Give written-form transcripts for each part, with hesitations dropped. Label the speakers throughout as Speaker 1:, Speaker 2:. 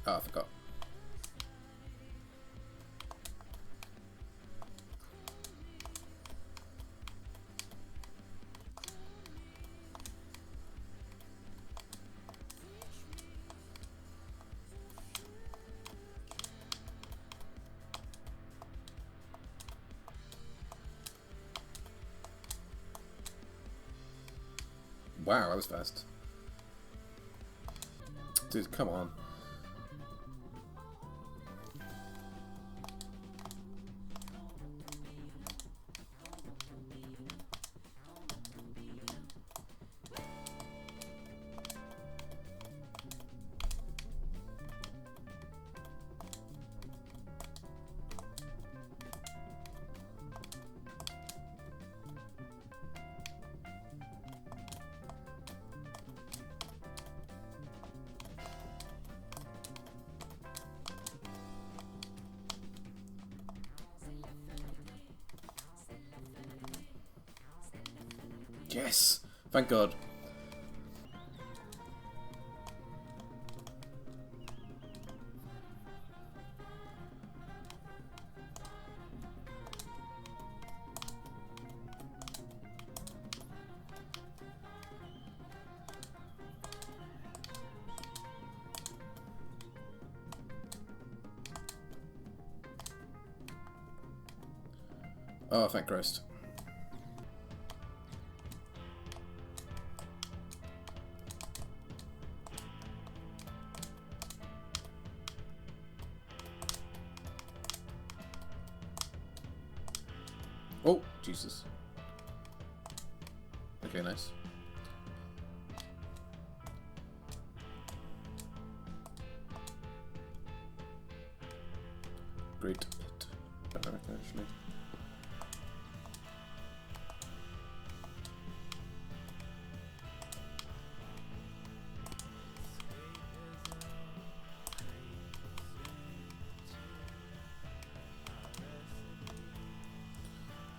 Speaker 1: Oh, I forgot. Wow, that was fast. Dude, come on. Yes! Thank God. Oh, thank Christ. Oh, Jesus. Okay, nice. Great pit. Better, actually.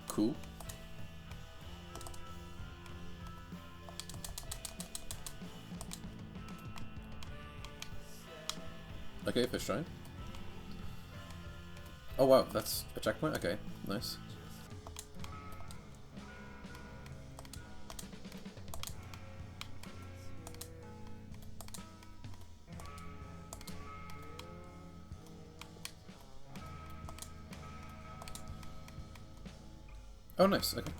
Speaker 1: Cool. Okay, fish try. Oh wow, that's a checkpoint? Okay, nice. Oh nice, okay.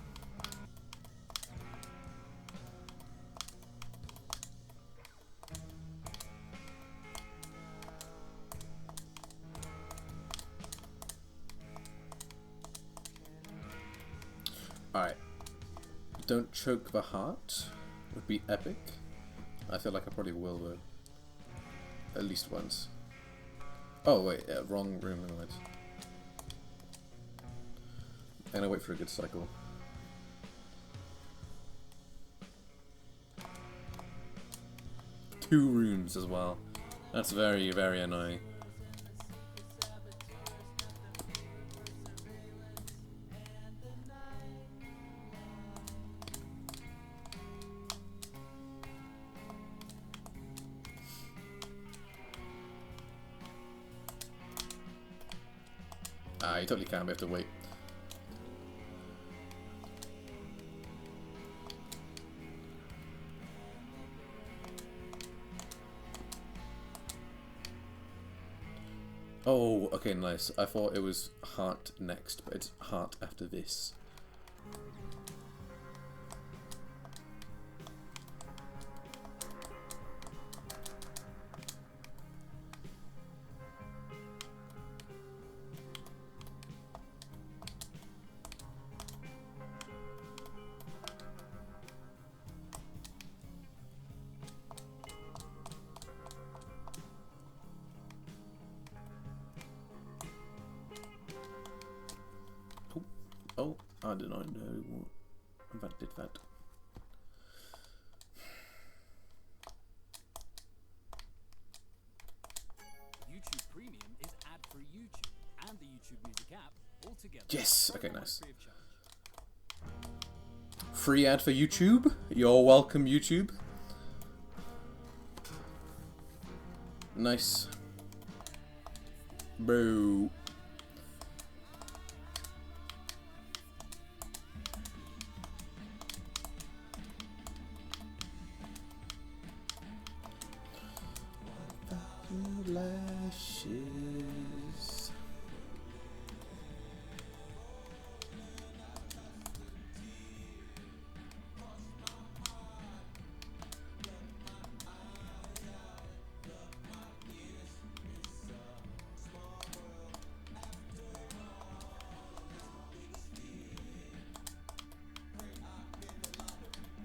Speaker 1: Alright. Don't choke the heart would be epic. I feel like I probably will though. At least once. Oh wait, yeah, wrong room, never mind. I'm gonna wait for a good cycle. Two rooms as well. That's very, very annoying. Ah, you totally can, we have to wait. Oh, okay, nice. I thought it was heart next, but it's heart after this. Oh, I did not know that did that.
Speaker 2: YouTube Premium is ad-free YouTube and the YouTube Music app altogether.
Speaker 1: Yes, okay, nice. Free ad for YouTube? You're welcome, YouTube. Nice. Boo. Lashes.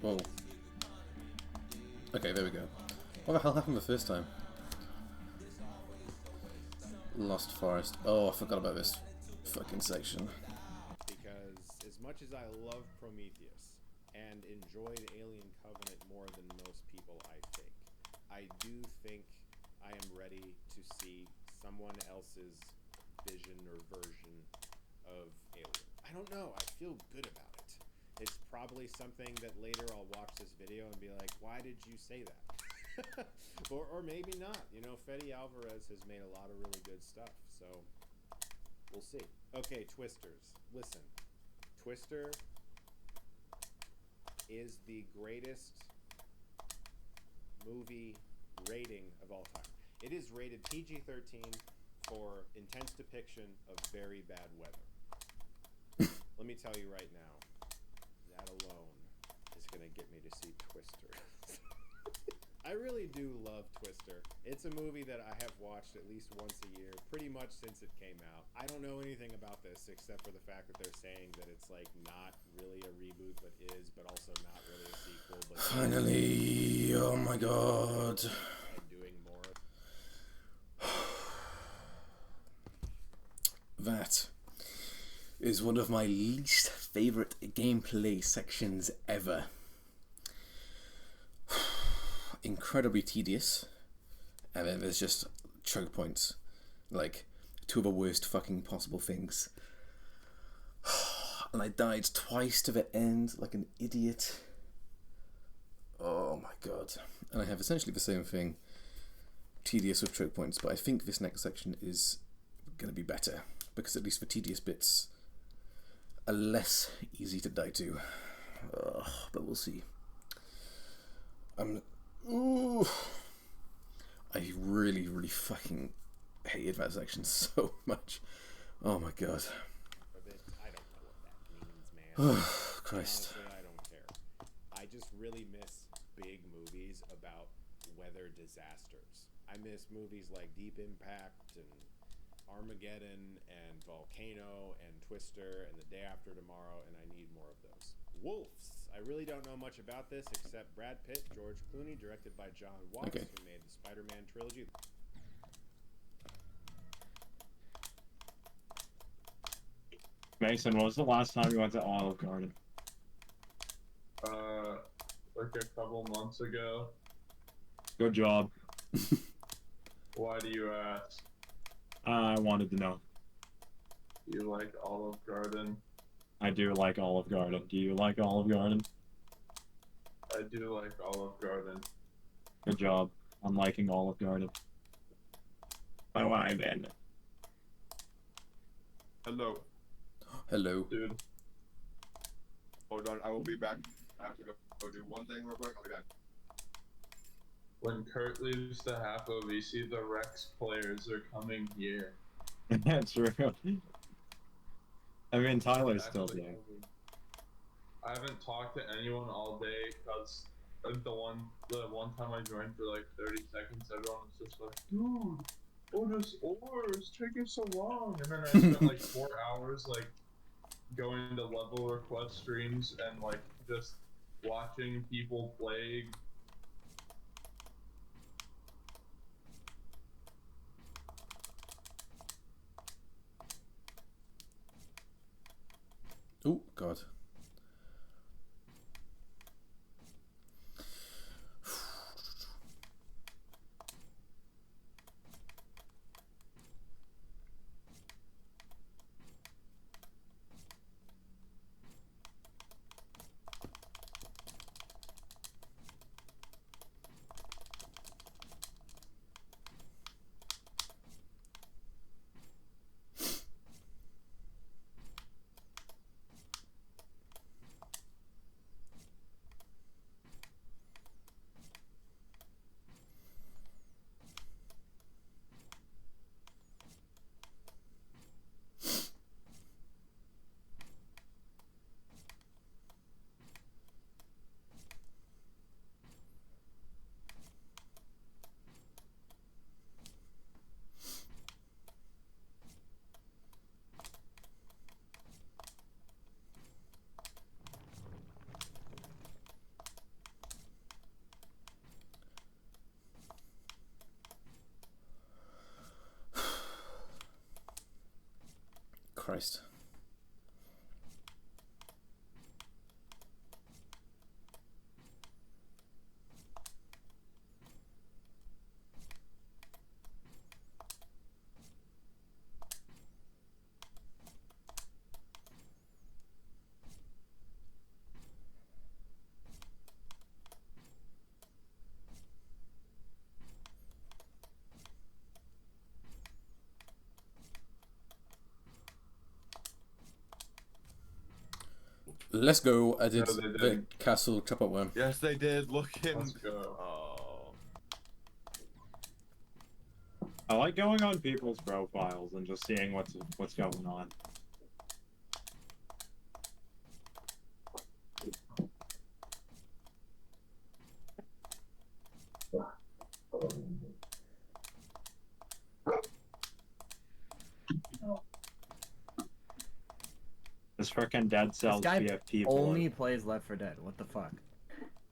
Speaker 1: Whoa. Okay, there we go. What the hell happened the first time? Lost Forest. Oh, I forgot about this fucking section.
Speaker 3: Because as much as I love Prometheus and enjoyed Alien Covenant more than most people, I do think I am ready to see someone else's vision or version of Alien. I don't know. I feel good about it. It's probably something that later I'll watch this video and be like, why did you say that? or maybe not. You know, Fede Alvarez has made a lot of really good stuff, so we'll see. Okay, Twisters. Listen. Twister is the greatest movie rating of all time. It is rated PG-13 for intense depiction of very bad weather. Let me tell you right now, that alone is going to get me to see Twister. I really do love Twister. It's a movie that I have watched at least once a year, pretty much since it came out. I don't know anything about this except for the fact that they're saying that it's like not really a reboot, but is, but also not really a sequel. But
Speaker 1: finally, oh my god.
Speaker 3: And doing more.
Speaker 1: That is one of my least favorite gameplay sections ever. Incredibly tedious, and then there's just choke points, like two of the worst fucking possible things. And I died twice to the end like an idiot. Oh my god. And I have essentially the same thing, tedious with choke points, but I think this next section is going to be better, because at least the tedious bits are less easy to die to. But we'll see. Ooh, I really fucking hated that section so much. Oh my god.
Speaker 3: I don't know what that means, man.
Speaker 1: Oh, Christ.
Speaker 3: Honestly, I don't care. I just really miss big movies about weather disasters. I miss movies like Deep Impact and Armageddon and Volcano and Twister and The Day After Tomorrow, and I need more of those. Wolves. I really don't know much about this except Brad Pitt, George Clooney, directed by John Watts,
Speaker 1: Okay.
Speaker 3: who made the Spider-Man trilogy.
Speaker 4: Mason, when was the last time you went to Olive Garden?
Speaker 5: Like a couple months ago.
Speaker 4: Good job.
Speaker 5: Why do you ask?
Speaker 4: I wanted to know.
Speaker 5: You like Olive Garden?
Speaker 4: I do like Olive Garden. Do you like Olive Garden?
Speaker 5: I do like Olive Garden.
Speaker 4: Good job. I'm liking Olive Garden. My wife and
Speaker 6: Hello.
Speaker 1: Hello.
Speaker 5: Dude,
Speaker 6: Hold on, I will be back. I have to go do one thing real quick. I'll be back.
Speaker 5: when Kurt leaves the half OVC, the Rex players are coming here.
Speaker 4: That's true. I mean, Tyler's still
Speaker 5: Actually,
Speaker 4: there.
Speaker 5: I haven't talked to anyone all day because the one time I joined for like 30 seconds, everyone was just like, dude, this ore is taking so long. And then I spent like 4 hours like going to level request streams and like just watching people play.
Speaker 1: Oh god. Christ. Let's go. I did
Speaker 5: No, they
Speaker 1: the
Speaker 5: didn't.
Speaker 1: castle chop up worm.
Speaker 6: Yes, they did. Look in.
Speaker 5: Let's go.
Speaker 6: Oh.
Speaker 4: I like going on people's profiles and just seeing what's going on. This frickin' Dead Cells
Speaker 7: guy
Speaker 4: PFP
Speaker 7: Only plays Left 4 Dead. What the fuck?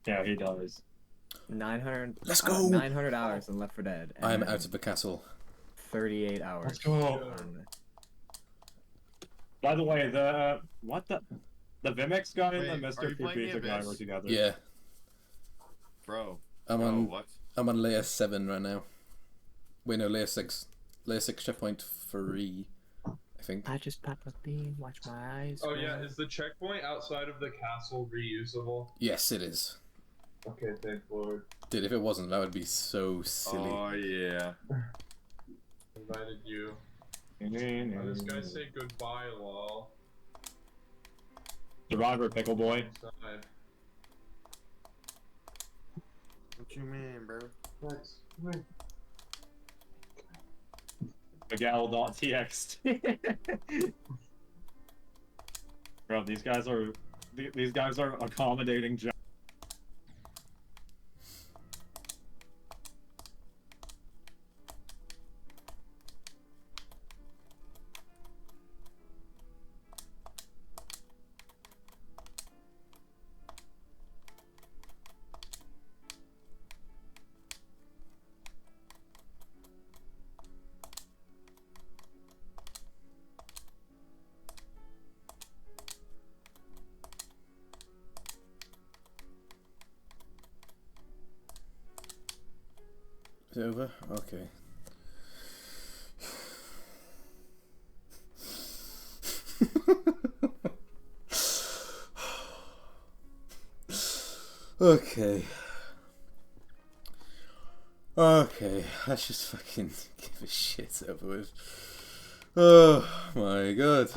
Speaker 4: Yeah, he does.
Speaker 7: 900.
Speaker 1: Let's go!
Speaker 7: 900 hours in Left 4 Dead.
Speaker 1: I am
Speaker 7: and
Speaker 1: out of the castle.
Speaker 7: 38 hours.
Speaker 4: Let's go.
Speaker 7: on-
Speaker 4: By the way, the Vimix guy
Speaker 6: Wait,
Speaker 4: and the
Speaker 6: are
Speaker 4: Mr.
Speaker 6: you playing the
Speaker 4: Pizza guy
Speaker 6: Abyss?
Speaker 4: were together.
Speaker 1: Yeah,
Speaker 6: Bro.
Speaker 1: I'm
Speaker 6: Bro,
Speaker 1: on.
Speaker 6: what?
Speaker 1: I'm on layer 7 right now. Wait, no, layer 6. Layer 6 checkpoint 3, I think.
Speaker 7: I just pop a bean, watch my eyes.
Speaker 5: Oh yeah,
Speaker 7: grow.
Speaker 5: is the checkpoint outside of the castle reusable?
Speaker 1: Yes, it is.
Speaker 5: Okay, thank Lord.
Speaker 1: Dude, if it wasn't, that would be so silly.
Speaker 6: Oh yeah.
Speaker 5: Invited you. Oh, this guy say goodbye, lol.
Speaker 4: Survivor Pickle Boy.
Speaker 5: Inside.
Speaker 6: What you mean, bro?
Speaker 5: Thanks. Wait.
Speaker 4: Miguel.txt. Bro, these guys are accommodating.
Speaker 1: Is it over? Okay. Okay. Okay, let's just fucking give a shit over with. Oh my god.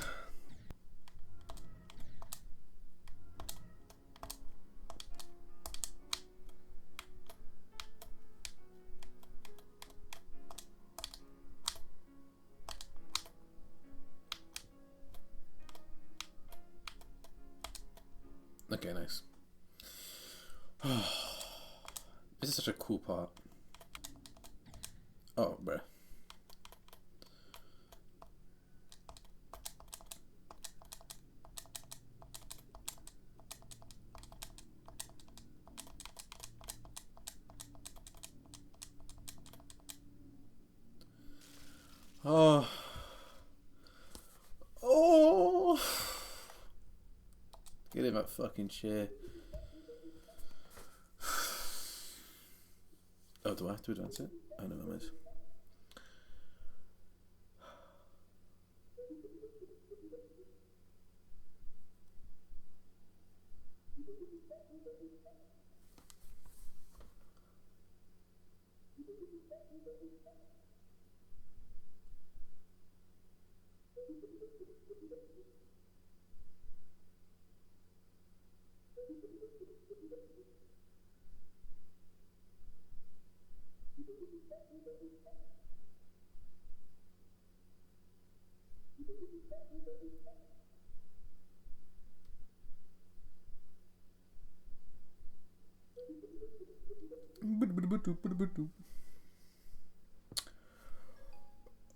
Speaker 1: Okay, nice. This is such a cool part. Oh, bruh. Oh. Oh. Get in that fucking chair. Oh, do I have to advance it? I know that is.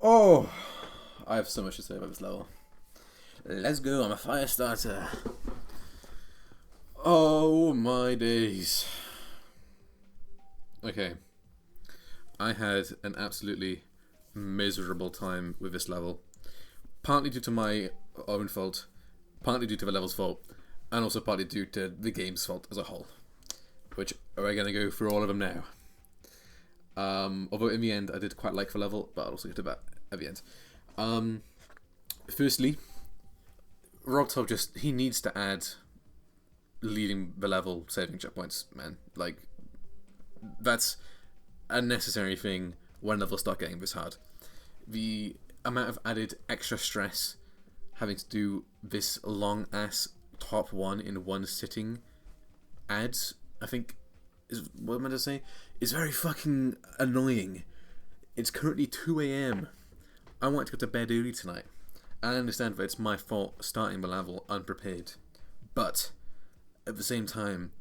Speaker 1: Oh, I have so much to say about this level. Let's go, I'm a fire starter. Oh my days. Okay. I had an absolutely miserable time with this level. partly due to my own fault, partly due to the level's fault, and also partly due to the game's fault as a whole. Which we're going to go through all of them now. Although in the end I did quite like the level, but I'll also get to that at the end. Firstly, Robtov he needs to add leading the level saving checkpoints, man. Like, that's a necessary thing when levels start getting this hard. The amount of added extra stress having to do this long ass top one in one sitting adds, I think, is what am I to say? It's very fucking annoying. It's currently 2 a.m. I want to go to bed early tonight. I understand that it's my fault starting the level unprepared, but at the same time,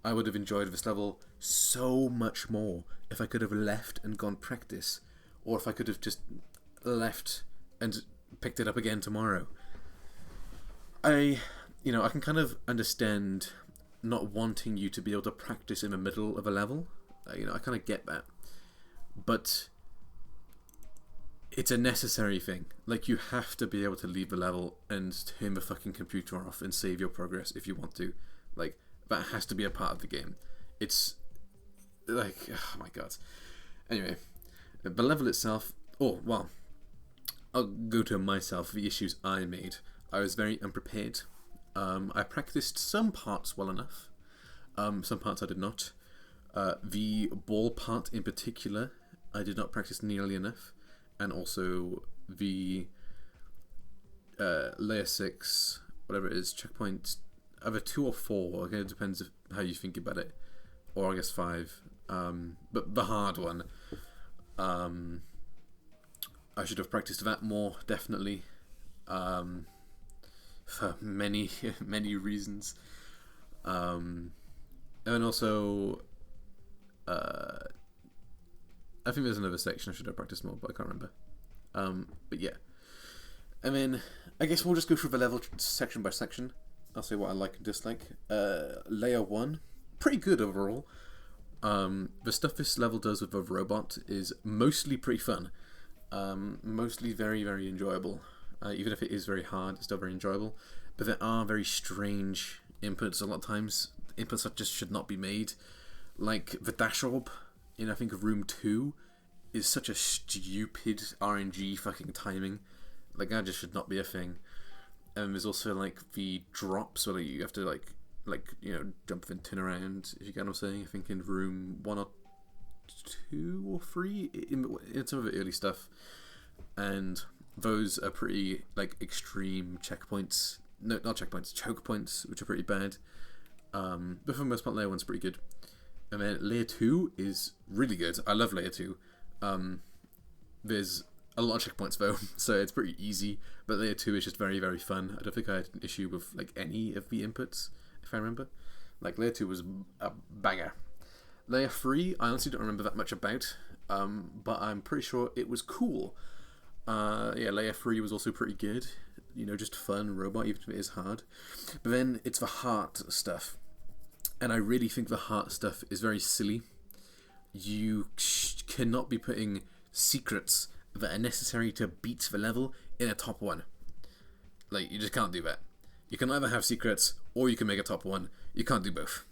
Speaker 1: I would have enjoyed this level so much more if I could have left and gone practice, or if I could have just left and picked it up again tomorrow. I can kind of understand not wanting you to be able to practice in the middle of a level. I kind of get that, but it's a necessary thing. Like, you have to be able to leave the level and turn the fucking computer off and save your progress if you want to. Like, that has to be a part of the game. It's like, oh my god. Anyway, the level itself. Oh well, I'll go to myself. The issues I made. I was very unprepared. I practiced some parts well enough. Some parts I did not. The ball part in particular, I did not practice nearly enough. And also the layer 6, whatever it is, checkpoint, either 2 or 4, okay, it depends how you think about it, or I guess 5, but the hard one, I should have practiced that more, definitely, for many, many reasons, and also, I think there's another section I should have practiced more, but I can't remember. But yeah. And then, I guess we'll just go through the level section by section. I'll say what I like and dislike. Layer 1, pretty good overall. The stuff this level does with the robot is mostly pretty fun. Mostly very, very enjoyable. Even if it is very hard, it's still very enjoyable. But there are very strange inputs a lot of times. Inputs that just should not be made. Like the dash orb in, I think, room 2 is such a stupid RNG fucking timing. Like, that just should not be a thing. And there's also, like, the drops where you have to, like jump and turn around, if you get what I'm saying. I think in room 1 or 2 or 3, in some of the early stuff. And those are pretty, like, extreme checkpoints. No, not checkpoints, choke points, which are pretty bad. But for the most part, layer 1's pretty good. And then layer 2 is really good. I love layer 2. There's a lot of checkpoints though, so it's pretty easy. But layer 2 is just very, very fun. I don't think I had an issue with like any of the inputs, if I remember. Like, layer 2 was a banger. Layer 3, I honestly don't remember that much about, but I'm pretty sure it was cool. Yeah, layer 3 was also pretty good. Just fun robot, even if it is hard. But then it's the heart stuff. And I really think the heart stuff is very silly. You cannot be putting secrets that are necessary to beat the level in a top 1. Like, you just can't do that. You can either have secrets, or you can make a top 1. You can't do both.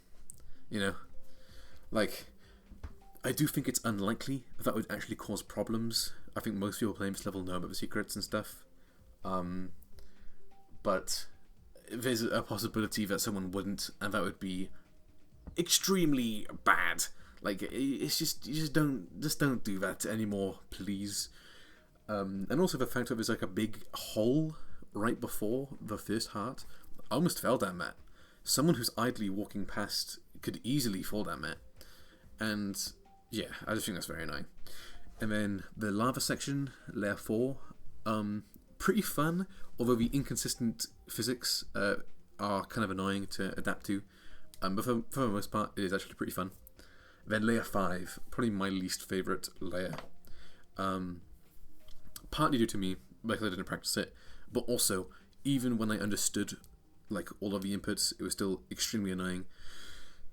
Speaker 1: Like, I do think it's unlikely that would actually cause problems. I think most people playing this level know about the secrets and stuff. But there's a possibility that someone wouldn't, and that would be extremely bad. Like, it's just, you just don't do that anymore, please. And also the fact that there's like a big hole right before the first heart. I almost fell down that. Someone who's idly walking past could easily fall down that. And yeah, I just think that's very annoying. And then the lava section, layer 4, pretty fun, although the inconsistent physics are kind of annoying to adapt to. But for the most part, it is actually pretty fun. Then layer 5, probably my least favourite layer. Partly due to me, because I didn't practice it, but also, even when I understood like all of the inputs, it was still extremely annoying.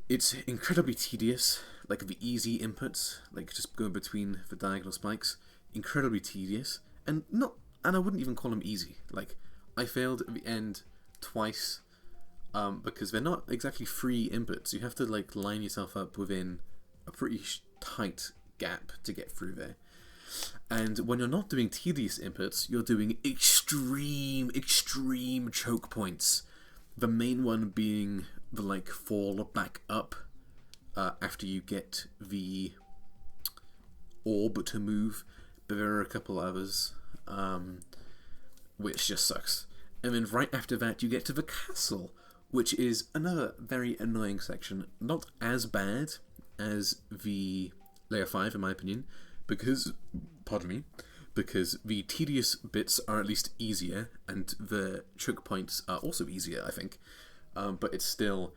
Speaker 1: It's incredibly tedious, like the easy inputs, like just going between the diagonal spikes, incredibly tedious, and not and I wouldn't even call them easy. Like, I failed at the end twice, because they're not exactly free inputs. You have to like line yourself up within a pretty tight gap to get through there. And when you're not doing tedious inputs, you're doing extreme choke points. The main one being the like fall back up after you get the orb to move, but there are a couple others which just sucks. And then right after that you get to the castle, which is another very annoying section. Not as bad as the layer 5 in my opinion, because, pardon me, because the tedious bits are at least easier, and the choke points are also easier, I think. But it's still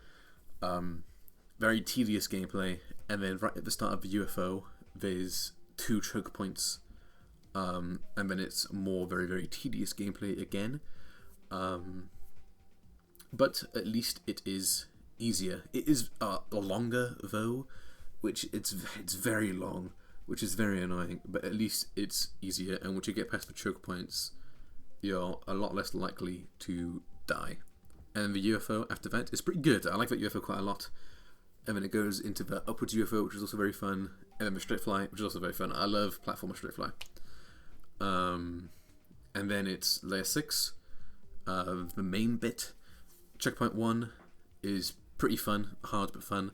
Speaker 1: very tedious gameplay, and then right at the start of the UFO, there's 2 choke points, and then it's more very tedious gameplay again. But at least it is easier. It is longer though, which it's very long, which is very annoying, but at least it's easier, and once you get past the choke points, you're a lot less likely to die. And the UFO after that is pretty good. I like that UFO quite a lot. And then it goes into the upwards UFO, which is also very fun, and then the straight fly, which is also very fun. I love platformer straight fly. And then it's layer 6, the main bit. Checkpoint 1 is pretty fun, hard but fun.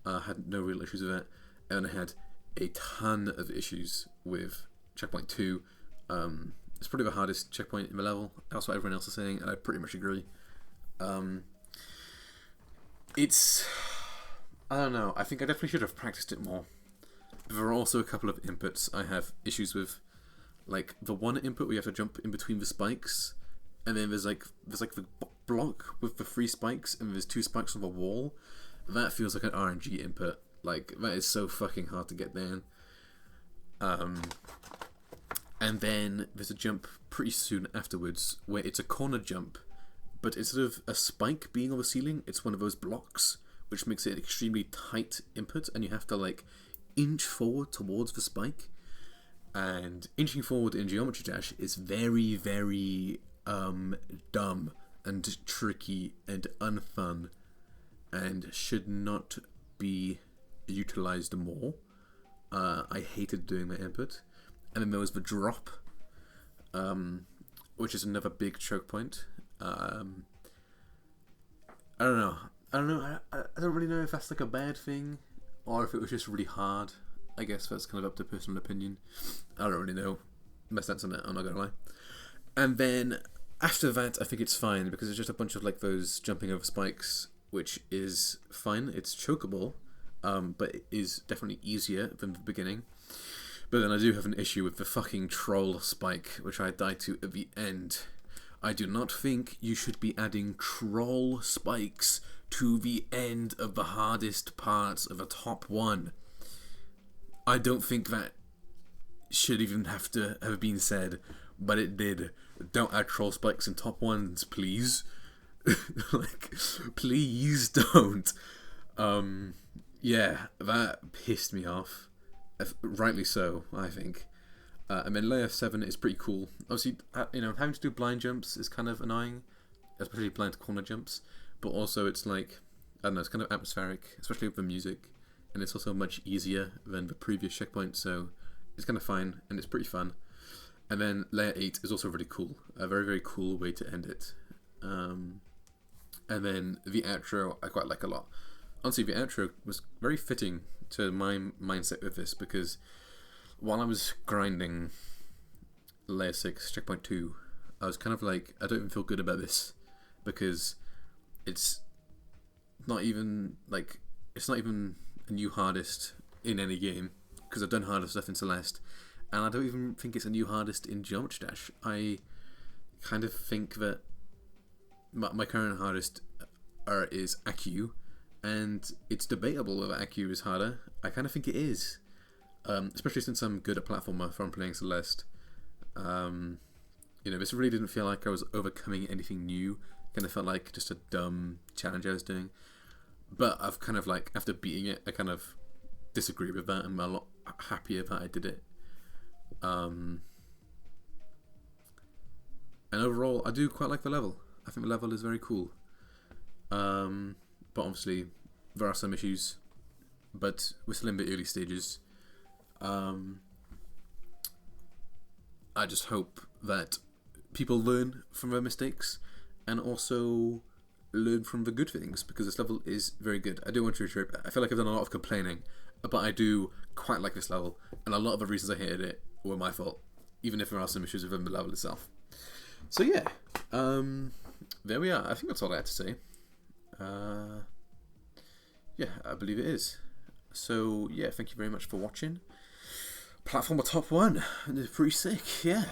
Speaker 1: Had no real issues with it, and I had a ton of issues with checkpoint 2. It's probably the hardest checkpoint in the level. That's what everyone else is saying, and I pretty much agree. It's, I don't know, I think I definitely should have practiced it more. There are also a couple of inputs I have issues with. Like the one input where you have to jump in between the spikes, and then there's like the block with the 3 spikes, and there's 2 spikes on the wall. That feels like an RNG input. Like, that is so fucking hard to get down. And then there's a jump pretty soon afterwards where it's a corner jump, but instead of a spike being on the ceiling, it's one of those blocks, which makes it an extremely tight input, and you have to like inch forward towards the spike. And inching forward in Geometry Dash is very dumb and tricky and unfun, and should not be utilized more. I hated doing that input. And then there was the drop, which is another big choke point. I don't know. I don't really know if that's like a bad thing, or if it was just really hard. I guess that's kind of up to personal opinion. I don't really know my stance on it, I'm not gonna lie. And then after that, I think it's fine, because it's just a bunch of like those jumping over spikes, which is fine. It's chokeable, but it is definitely easier than the beginning. But then I do have an issue with the fucking troll spike, which I died to at the end. I do not think you should be adding troll spikes to the end of the hardest parts of a top 1. I don't think that should even have to have been said, but it did. Don't add troll spikes in top 1s, please. Like, please don't. Yeah, that pissed me off. Rightly so, I think. And then layer 7 is pretty cool. Obviously, having to do blind jumps is kind of annoying, especially blind corner jumps. But also, it's like, I don't know, it's kind of atmospheric, especially with the music. And it's also much easier than the previous checkpoint, so it's kind of fine, and it's pretty fun. And then layer 8 is also really cool. A very cool way to end it. And then the outro I quite like a lot. Honestly, the outro was very fitting to my mindset with this, because while I was grinding layer 6, checkpoint 2, I was kind of like, I don't even feel good about this, because it's not even a new hardest in any game, because I've done harder stuff in Celeste, and I don't even think it's a new hardest in Geometry Dash. I kind of think that my current hardest is Accu, and it's debatable whether Accu is harder. I kind of think it is, especially since I'm good at platformer from playing Celeste. This really didn't feel like I was overcoming anything new. Kind of felt like just a dumb challenge I was doing. But I've kind of like, after beating it, I kind of disagree with that. I'm a lot happier that I did it. And overall, I do quite like the level. I think the level is very cool. But obviously, there are some issues. But we're still in the early stages. I just hope that people learn from their mistakes and also learn from the good things, because this level is very good. I do want to reiterate, I feel like I've done a lot of complaining, but I do quite like this level, and a lot of the reasons I hated it were my fault, even if there are some issues within the level itself. So yeah, there we are. I think that's all I had to say. Yeah, I believe it is. So yeah, thank you very much for watching. Platformer top 1, pretty sick, yeah.